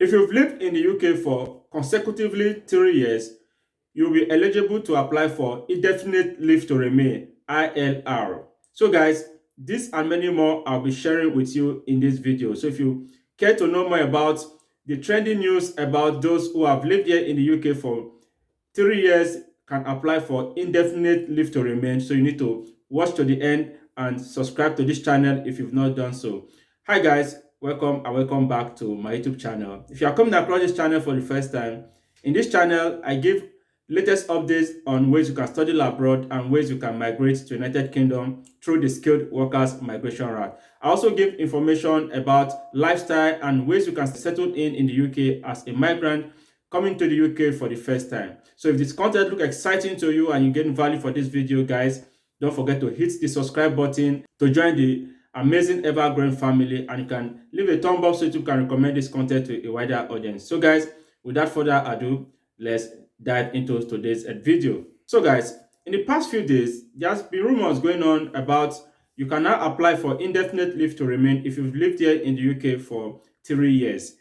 If you've lived in the UK for consecutively 3 years, you'll be eligible to apply for indefinite leave to remain ILR. So guys, this and many more I'll be sharing with you in this video. So if you care to know more about the trending news about those who have lived here in the UK for 3 years can apply for indefinite leave to remain, so you need to watch to the end and subscribe to this channel if you've not done so. Hi guys, welcome and welcome back to my YouTube channel. If you are coming across this channel for the first time, in this channel I give latest updates on ways you can study abroad and ways you can migrate to United Kingdom through the skilled workers migration route. I also give information about lifestyle and ways you can settle in the UK as a migrant coming to the UK for the first time. So if this content look exciting to you and you're getting value for this video, guys, don't forget to hit the subscribe button to join the amazing ever-growing family, and you can leave a thumb up so YouTube can recommend this content to a wider audience. So guys, without further ado, let's dive into today's video. So guys, in the past few days, there's been rumors going on about you can now apply for indefinite leave to remain if you've lived here in the UK for 3 years.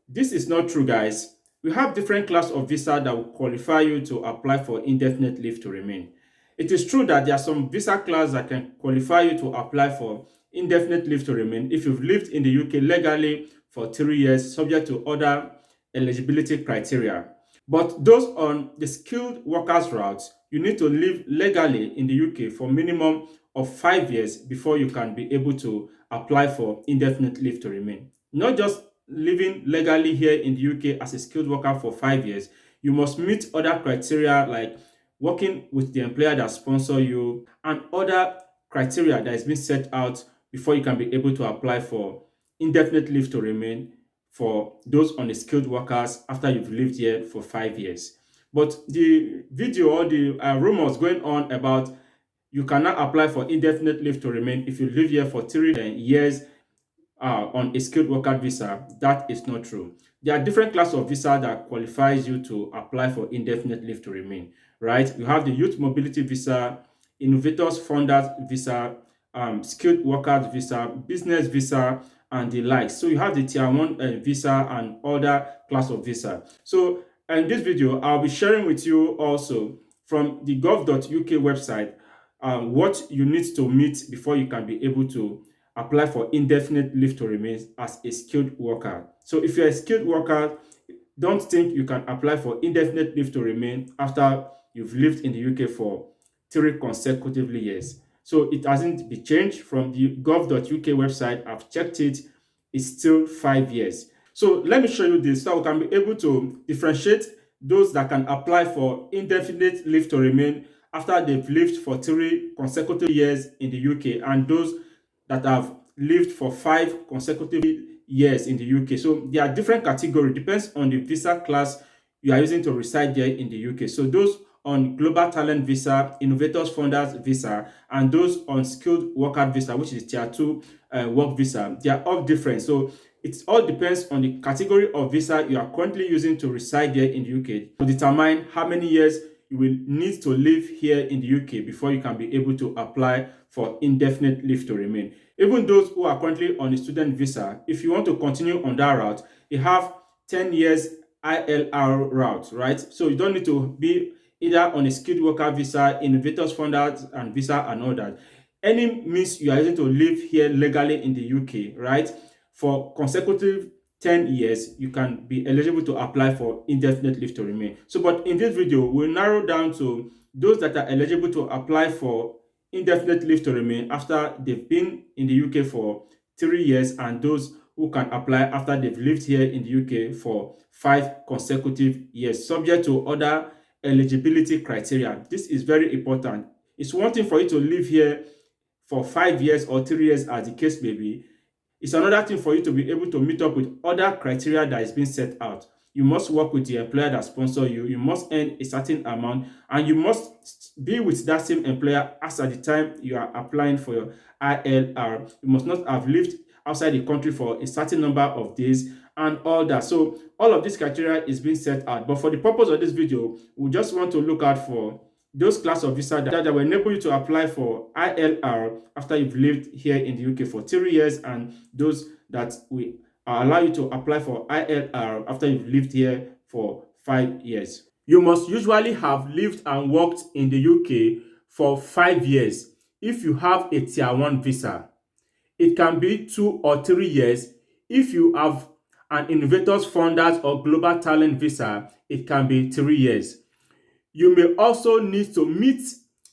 This is not true, guys. We have different class of visa that will qualify you to apply for indefinite leave to remain. It is true that there are some visa class that can qualify you to apply for indefinite leave to remain if you've lived in the UK legally for 3 years, subject to other eligibility criteria. But those on the skilled workers route, you need to live legally in the UK for minimum of 5 years before you can be able to apply for indefinite leave to remain. Not just living legally here in the UK as a skilled worker for 5 years, you must meet other criteria like working with the employer that sponsor you and other criteria that has been set out before you can be able to apply for indefinite leave to remain for those on the skilled workers after you've lived here for 5 years. But the video or the rumors going on about you cannot apply for indefinite leave to remain if you live here for 3 years on a skilled worker visa, that is not true. There are different class of visa that qualifies you to apply for indefinite leave to remain, right? You have the youth mobility visa, innovators funders visa, skilled workers visa, business visa, and the like. So you have the tier 1 visa and other class of visa. So in this video, I'll be sharing with you also from the gov.uk website what you need to meet before you can be able to apply for indefinite leave to remain as a skilled worker. So if you're a skilled worker, don't think you can apply for indefinite leave to remain after you've lived in the UK for 3 consecutive years. So it hasn't been changed from the gov.uk website. I've checked it. It's still 5 years. So let me show you this so we can be able to differentiate those that can apply for indefinite leave to remain after they've lived for 3 consecutive years in the UK and those that have lived for 5 consecutive years in the UK. So there are different categories, depends on the visa class you are using to reside there in the UK. So those on global talent visa, innovators funders visa, and those on skilled worker visa, which is tier 2 work visa, they are all different. So it all depends on the category of visa you are currently using to reside there in the UK to determine how many years you will need to live here in the UK before you can be able to apply for indefinite leave to remain. Even those who are currently on a student visa, if you want to continue on that route, you have 10 years ILR route, right? So you don't need to be either on a skilled worker visa, innovators funders and visa and all that. Any means you are able to live here legally in the UK, right? For consecutive 10 years, you can be eligible to apply for indefinite leave to remain. So, but in this video, we'll narrow down to those that are eligible to apply for indefinite leave to remain after they've been in the UK for 3 years and those who can apply after they've lived here in the UK for 5 consecutive years, subject to other eligibility criteria. This is very important. It's one thing for you to live here for 5 years or 3 years, as the case may be. It's another thing for you to be able to meet up with other criteria that is being set out. You must work with the employer that sponsor you. You must earn a certain amount, and you must be with that same employer as at the time you are applying for your ILR. You must not have lived outside the country for a certain number of days and all that. So all of this criteria is being set out. But for the purpose of this video, we just want to look out for those class of visa that will enable you to apply for ILR after you've lived here in the UK for 3 years, and those that will allow you to apply for ILR after you've lived here for 5 years. You must usually have lived and worked in the UK for 5 years if you have a Tier 1 visa. It can be 2 or 3 years if you have an Innovators Founders or Global Talent visa. It can be 3 years. You may also need to meet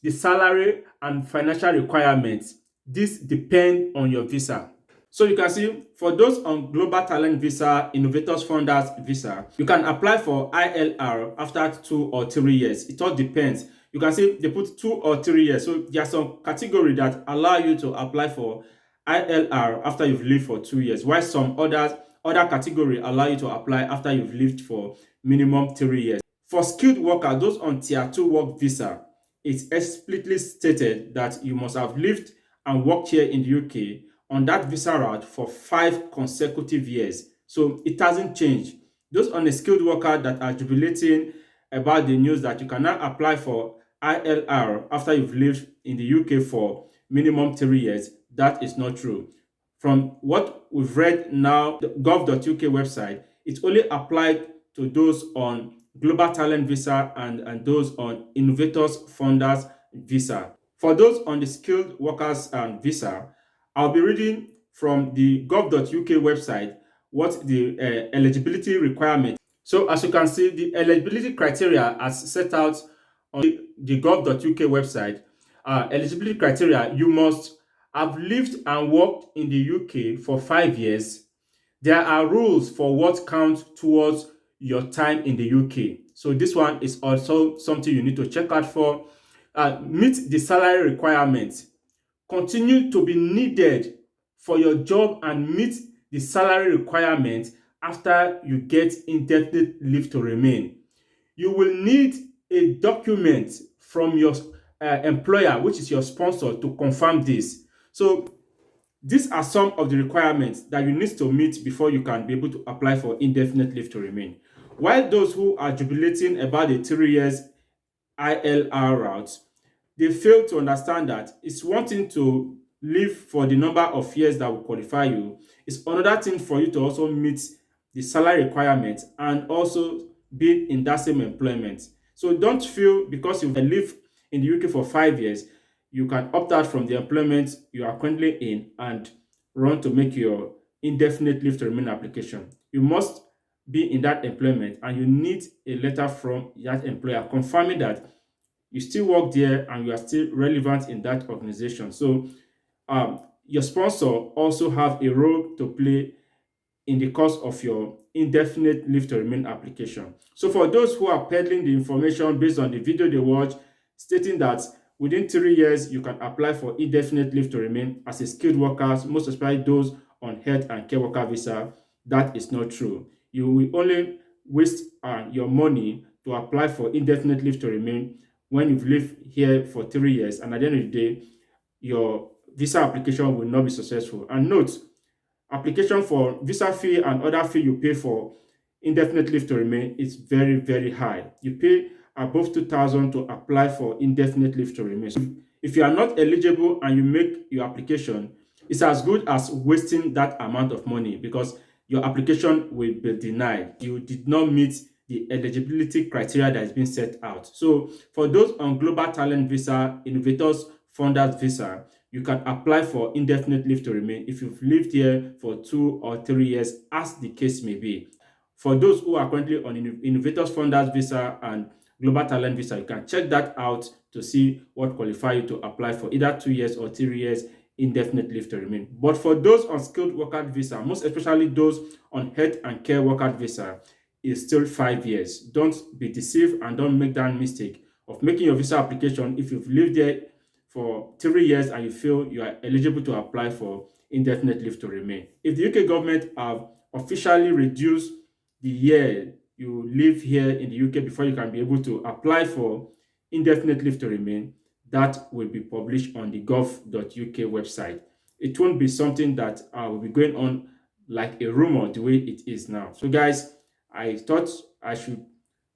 the salary and financial requirements. This depends on your visa. So you can see for those on Global Talent visa, Innovators Founders visa, you can apply for ILR after 2 or 3 years. It all depends. You can see they put 2 or 3 years. So there are some category that allow you to apply for ILR after you've lived for 2 years, while some other category allow you to apply after you've lived for minimum 3 years. For skilled workers, those on Tier 2 work visa, it's explicitly stated that you must have lived and worked here in the UK on that visa route for 5 consecutive years. So it hasn't changed. Those on a skilled worker that are jubilating about the news that you cannot apply for ILR after you've lived in the UK for minimum 3 years, that is not true. From what we've read now, the gov.uk website, it only applied to those on Global Talent visa and those on Innovators Founders visa. For those on the skilled workers visa, I'll be reading from the gov.uk website what the eligibility requirement. So as you can see, the eligibility criteria as set out on the gov.uk website, eligibility criteria: you must have lived and worked in the UK for 5 years. There are rules for what counts towards your time in the UK. So this one is also something you need to check out for. Meet the salary requirements. Continue to be needed for your job and meet the salary requirements after you get indefinite leave to remain. You will need a document from your employer, which is your sponsor, to confirm this. So these are some of the requirements that you need to meet before you can be able to apply for indefinite leave to remain. While those who are jubilating about the 3 years ILR route, they fail to understand that it's one thing to live for the number of years that will qualify you. It's another thing for you to also meet the salary requirements and also be in that same employment. So don't feel because you live in the UK for 5 years, you can opt out from the employment you are currently in and run to make your indefinite leave to remain application. You must be in that employment and you need a letter from that employer confirming that you still work there and you are still relevant in that organization. So your sponsor also have a role to play in the course of your indefinite leave to remain application. So for those who are peddling the information based on the video they watch, stating that within 3 years you can apply for indefinite leave to remain as a skilled worker, most especially those on health and care worker visa, that is not true. You will only waste your money to apply for indefinite leave to remain when you've lived here for 3 years, and at the end of the day, your visa application will not be successful. And note, application for visa fee and other fee you pay for indefinite leave to remain is very, very high. You pay above 2,000 to apply for indefinite leave to remain. So if you are not eligible and you make your application, it's as good as wasting that amount of money because your application will be denied. You did not meet the eligibility criteria that has been set out. So for those on Global Talent visa, Innovators Founders visa, you can apply for indefinite leave to remain if you've lived here for 2 or 3 years, as the case may be. For those who are currently on Innovators Founders visa and Global Talent visa, you can check that out to see what qualify you to apply for either 2 years or 3 years indefinite leave to remain. But for those on skilled worker visa, most especially those on health and care worker visa, is still 5 years. Don't be deceived and don't make that mistake of making your visa application if you've lived there for 3 years and you feel you are eligible to apply for indefinite leave to remain. If the UK government have officially reduced the year you live here in the UK before you can be able to apply for indefinite leave to remain, that will be published on the gov.uk website. It won't be something that will be going on like a rumor the way it is now. So guys, I thought I should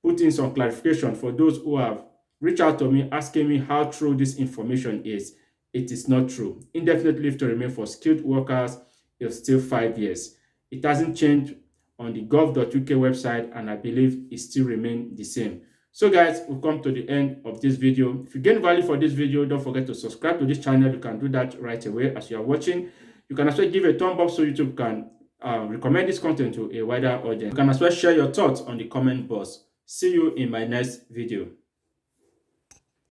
put in some clarification for those who have reached out to me asking me how true this information is. It is not true. Indefinite leave to remain for skilled workers is still 5 years. It hasn't changed on the gov.uk website, and I believe it still remains the same. So guys, we've come to the end of this video. If you gain value for this video, don't forget to subscribe to this channel. You can do that right away as you are watching. You can also give a thumb up so YouTube can recommend this content to a wider audience. You can as well share your thoughts on the comment box. See you in my next video.